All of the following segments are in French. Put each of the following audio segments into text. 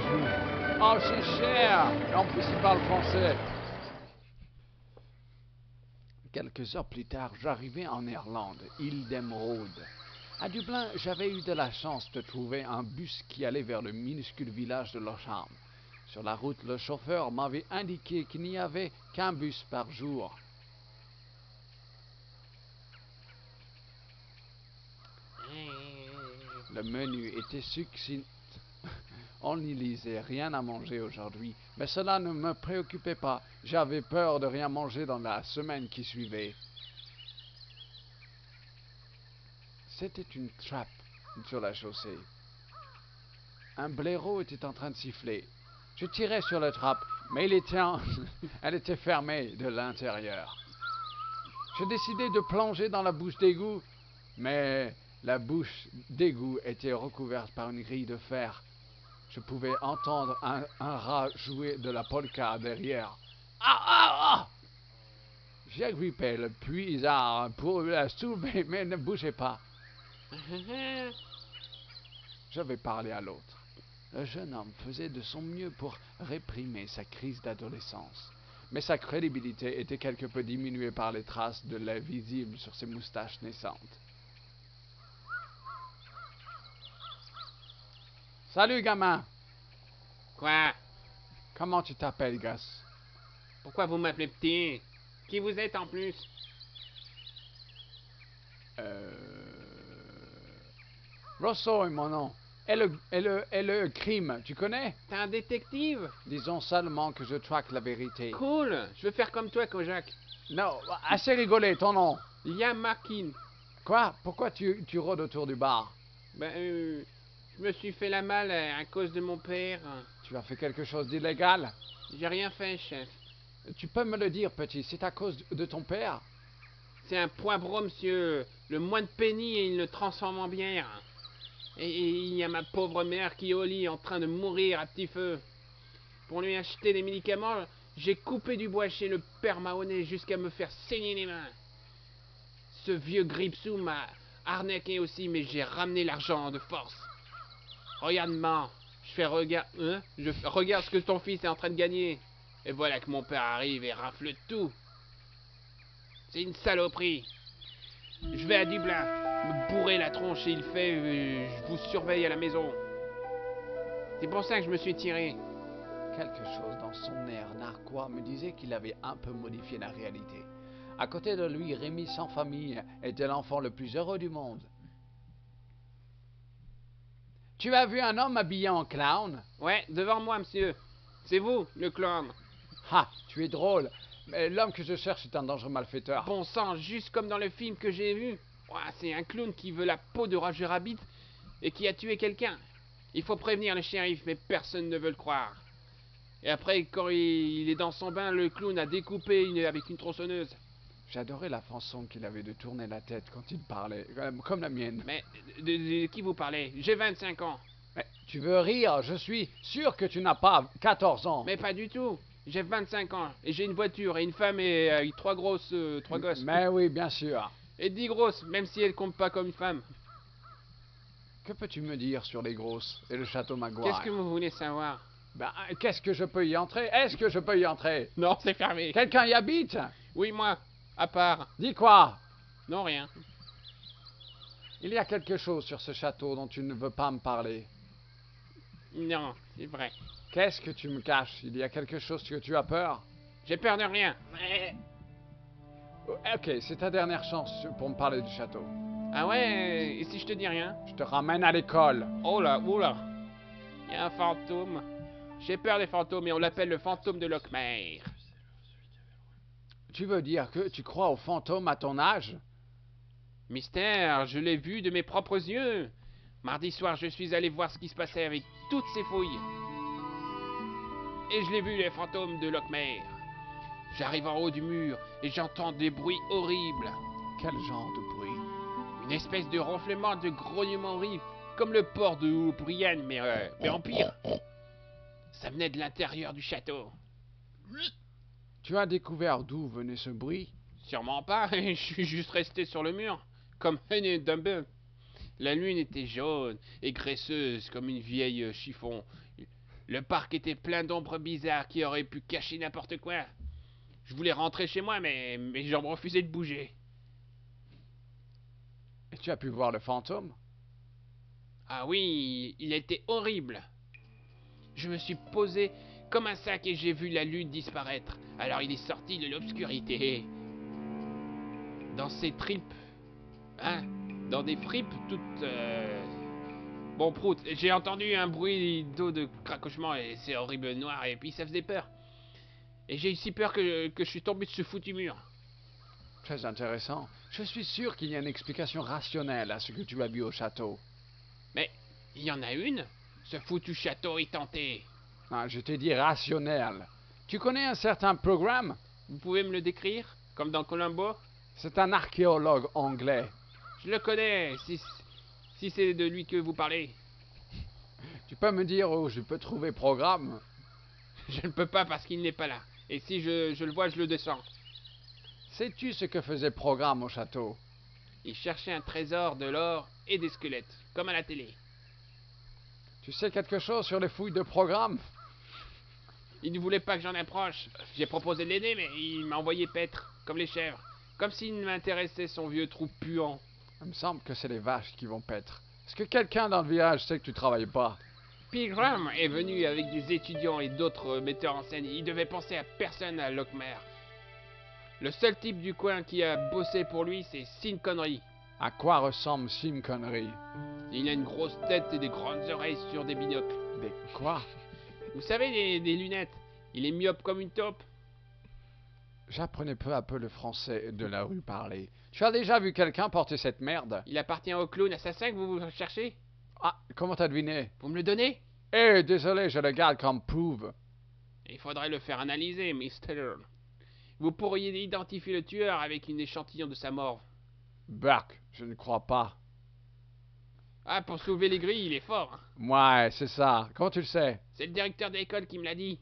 joue. Oh, c'est cher. Et en plus, il parle français. Quelques heures plus tard, j'arrivais en Irlande, île d'Émeraude. À Dublin, j'avais eu de la chance de trouver un bus qui allait vers le minuscule village de Locham. Sur la route, le chauffeur m'avait indiqué qu'il n'y avait qu'un bus par jour. Le menu était succinct. On n'y lisait rien à manger aujourd'hui, mais cela ne me préoccupait pas. J'avais peur de rien manger dans la semaine qui suivait. C'était une trappe sur la chaussée. Un blaireau était en train de siffler. Je tirais sur la trappe, mais elle était fermée de l'intérieur. Je décidai de plonger dans la bouche d'égout, mais la bouche d'égout était recouverte par une grille de fer. Je pouvais entendre un rat jouer de la polka derrière. Ah ah ah! J'agrippais le puisard pour la soulever, mais ne bougeait pas. Je vais parler à l'autre. Le jeune homme faisait de son mieux pour réprimer sa crise d'adolescence, mais sa crédibilité était quelque peu diminuée par les traces de lait visibles sur ses moustaches naissantes. Salut, gamin! Quoi? Comment tu t'appelles, Gus? Pourquoi vous m'appelez petit? Qui vous êtes en plus? Rosso est mon nom. Et le crime, tu connais? T'es un détective? Disons seulement que je traque la vérité. Cool! Je veux faire comme toi, Kojak. Non, assez rigolé, ton nom. Liam Markin. Quoi? Pourquoi tu rôdes autour du bar? Je me suis fait la malle à cause de mon père. Tu as fait quelque chose d'illégal? J'ai rien fait, chef. Tu peux me le dire, petit, c'est à cause de ton père? C'est un poivreau, monsieur. Le moine Penny et il le transforme en bière. Et il y a ma pauvre mère qui est au lit en train de mourir à petit feu. Pour lui acheter des médicaments, j'ai coupé du bois chez le père Mahoney jusqu'à me faire saigner les mains. Ce vieux Gripsou m'a arnaqué aussi, mais j'ai ramené l'argent de force. Regarde-moi, regarde ce que ton fils est en train de gagner. Et voilà que mon père arrive et rafle tout. C'est une saloperie. Je vais à Dublin, me bourrer la tronche et il fait, je vous surveille à la maison. C'est pour ça que je me suis tiré. Quelque chose dans son air narquois me disait qu'il avait un peu modifié la réalité. À côté de lui, Rémi sans famille était l'enfant le plus heureux du monde. Tu as vu un homme habillé en clown? Ouais, devant moi, monsieur. C'est vous, le clown. Ah, tu es drôle. Mais l'homme que je cherche est un dangereux malfaiteur. Bon sang, juste comme dans le film que j'ai vu. Ouah, c'est un clown qui veut la peau de Roger Rabbit et qui a tué quelqu'un. Il faut prévenir le shérif, mais personne ne veut le croire. Et après, quand il est dans son bain, le clown a découpé avec une tronçonneuse. J'adorais la façon qu'il avait de tourner la tête quand il parlait, comme la mienne. Mais de qui vous parlez? J'ai 25 ans. Mais tu veux rire? Je suis sûr que tu n'as pas 14 ans. Mais pas du tout. J'ai 25 ans et j'ai une voiture et une femme et trois gosses. Mais oui, bien sûr. Et 10 grosses, même si elles comptent pas comme une femme. Que peux-tu me dire sur les grosses et le château Maguire? Qu'est-ce que vous voulez savoir? Ben, qu'est-ce que je peux y entrer? Est-ce que je peux y entrer? Non, c'est fermé. Quelqu'un y habite? Oui, moi. À part. Dis quoi? Non, rien. Il y a quelque chose sur ce château dont tu ne veux pas me parler. Non, c'est vrai. Qu'est-ce que tu me caches? Il y a quelque chose que tu as peur? J'ai peur de rien. Ok, c'est ta dernière chance pour me parler du château. Ah ouais, et si je te dis rien? Je te ramène à l'école. Oh là, oula. Il y a un fantôme. J'ai peur des fantômes et on l'appelle le fantôme de Lockmire. Tu veux dire que tu crois aux fantômes à ton âge? Mystère, je l'ai vu de mes propres yeux. Mardi soir, je suis allé voir ce qui se passait avec toutes ces fouilles. Et je l'ai vu, les fantômes de Lockmire. J'arrive en haut du mur et j'entends des bruits horribles. Quel genre de bruit? Une espèce de ronflement, de grognement horrible, comme le port de O'Brien, mais en pire. Ça venait de l'intérieur du château. Tu as découvert d'où venait ce bruit? Sûrement pas, je suis juste resté sur le mur, comme un dumbbell. La lune était jaune et graisseuse comme une vieille chiffon. Le parc était plein d'ombres bizarres qui auraient pu cacher n'importe quoi. Je voulais rentrer chez moi, mais mes jambes refusaient de bouger. Et tu as pu voir le fantôme? Ah oui, il était horrible. Je me suis posé comme un sac et j'ai vu la lune disparaître. Alors il est sorti de l'obscurité. Dans ses tripes. Hein? Dans des fripes toutes... Bon, prout, j'ai entendu un bruit d'eau de craquement et c'est horrible noir et puis ça faisait peur. Et j'ai eu si peur que je suis tombé de ce foutu mur. Très intéressant. Je suis sûr qu'il y a une explication rationnelle à ce que tu as vu au château. Mais il y en a une? Ce foutu château est hanté. Ah, je t'ai dit rationnel. Tu connais un certain programme? Vous pouvez me le décrire? Comme dans Columbo? C'est un archéologue anglais. Je le connais, si c'est de lui que vous parlez. Tu peux me dire où je peux trouver programme? Je ne peux pas parce qu'il n'est pas là. Et si je le vois, je le descends. Sais-tu ce que faisait programme au château? Il cherchait un trésor, de l'or et des squelettes, comme à la télé. Tu sais quelque chose sur les fouilles de programme? Il ne voulait pas que j'en approche. J'ai proposé de l'aider, mais il m'a envoyé paître, comme les chèvres. Comme s'il ne m'intéressait son vieux trou puant. Il me semble que c'est les vaches qui vont paître. Est-ce que quelqu'un dans le village sait que tu travailles pas? Pilgrim est venu avec des étudiants et d'autres metteurs en scène. Il devait penser à personne à Lockmer. Le seul type du coin qui a bossé pour lui, c'est Sean Connery. À quoi ressemble Sean Connery? Il a une grosse tête et des grandes oreilles sur des binocles. Des quoi? Vous savez, des lunettes. Il est myope comme une taupe. J'apprenais peu à peu le français de la rue parler. Tu as déjà vu quelqu'un porter cette merde? Il appartient au clown assassin que vous cherchez. Ah, comment t'as deviné? Vous me le donnez? Eh, désolé, je le garde comme preuve. Il faudrait le faire analyser, Mister. Vous pourriez identifier le tueur avec une échantillon de sa morve. Burke, je ne crois pas. Ah, pour soulever les grilles, il est fort. Ouais, c'est ça. Comment tu le sais? C'est le directeur d'école qui me l'a dit.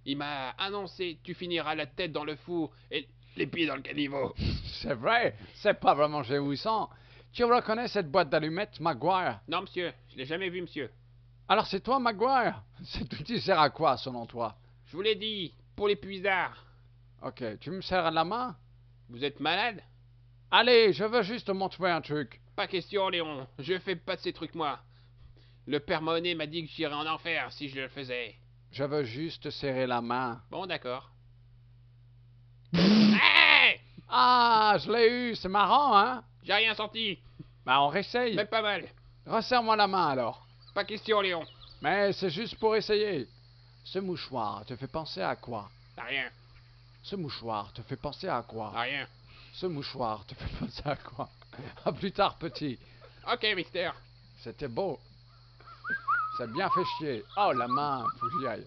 Il m'a annoncé, tu finiras la tête dans le four et les pieds dans le caniveau. C'est vrai, c'est pas vraiment réjouissant. Tu reconnais cette boîte d'allumettes, Maguire? Non, monsieur, je l'ai jamais vu, monsieur. Alors c'est toi, Maguire? Cet outil sert à quoi, selon toi? Je vous l'ai dit, pour les puisards. Ok, tu me serres la main? Vous êtes malade? Allez, je veux juste te montrer un truc. Pas question, Léon. Je fais pas de ces trucs, moi. Le père Monet m'a dit que j'irais en enfer si je le faisais. Je veux juste te serrer la main. Bon, d'accord. Hey! Ah, je l'ai eu, c'est marrant, hein? J'ai rien senti. Bah, on réessaye. Mais pas mal. Resserre-moi la main, alors. Pas question, Léon. Mais c'est juste pour essayer. Ce mouchoir te fait penser à quoi? Rien. Ce mouchoir te fait penser à quoi? Rien. Ce mouchoir te fait penser à quoi? À plus tard, petit. Ok, Mister. C'était beau. Ça a bien fait chier. Oh, la main, faut que j'y aille.